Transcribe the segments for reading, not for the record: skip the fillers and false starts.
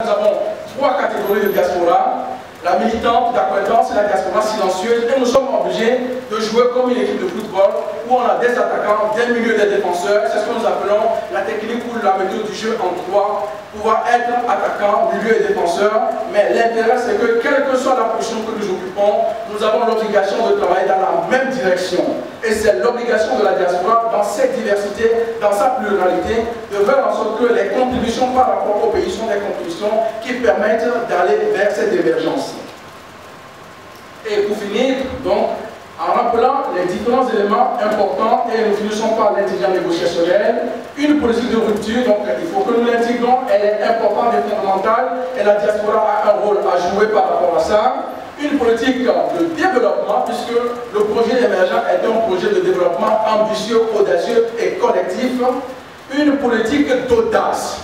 Nous avons trois catégories de diaspora, la militante d'accointance et la diaspora silencieuse, et nous sommes obligés de jouer comme une équipe de football où on a des attaquants, des milieux, des défenseurs. C'est ce que nous appelons la technique ou la méthode du jeu en trois, pouvoir être attaquant, milieu et défenseur. Mais l'intérêt, c'est que quelle que soit la position que nous occupons, nous avons l'obligation de travailler dans la même direction. Et c'est l'obligation de la diaspora, dans cette diversité, dans sa pluralité, de faire en sorte que les contributions par rapport au pays sont des contributions qui permettent d'aller vers cette émergence. Et pour finir, donc, en rappelant les différents éléments importants, et nous finissons par l'intelligence négociationnelle, une politique de rupture, donc il faut que nous l'intégrons, elle est importante et fondamentale, et la diaspora a un rôle à jouer par rapport à ça. Une politique de développement, puisque le projet émergent est un projet de développement ambitieux, audacieux et collectif. Une politique d'audace.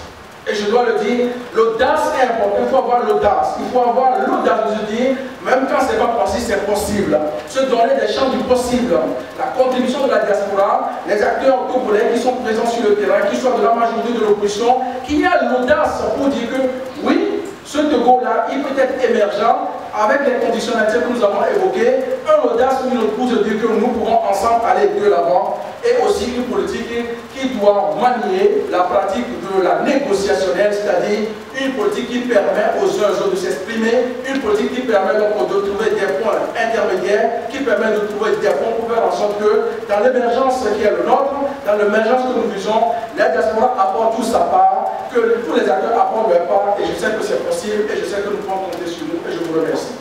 Et je dois le dire, l'audace est importante, il faut avoir l'audace. Il faut avoir l'audace de se dire, même quand ce n'est pas possible, c'est possible. Se donner des champs du possible. La contribution de la diaspora, les acteurs congolais qui sont présents sur le terrain, qui soient de la majorité de l'opposition, qu'il y a l'audace pour dire que oui, ce Togo-là, il peut être émergent avec les conditionnalités que nous avons évoquées, un audace qui nous pousse de dire que nous pourrons ensemble aller de l'avant, et aussi une politique qui doit manier la pratique de la négociationnelle, c'est-à-dire une politique qui permet aux uns et aux autres de s'exprimer, une politique qui permet donc de trouver des points intermédiaires, qui permet de trouver des points pour faire en sorte que dans l'émergence qui est le nôtre, dans l'émergence que nous visons, la diaspora apporte tout sa part, que tous les acteurs apportent leur part, et je sais que c'est possible, et je sais que nous pouvons compter sur nous, et je vous remercie.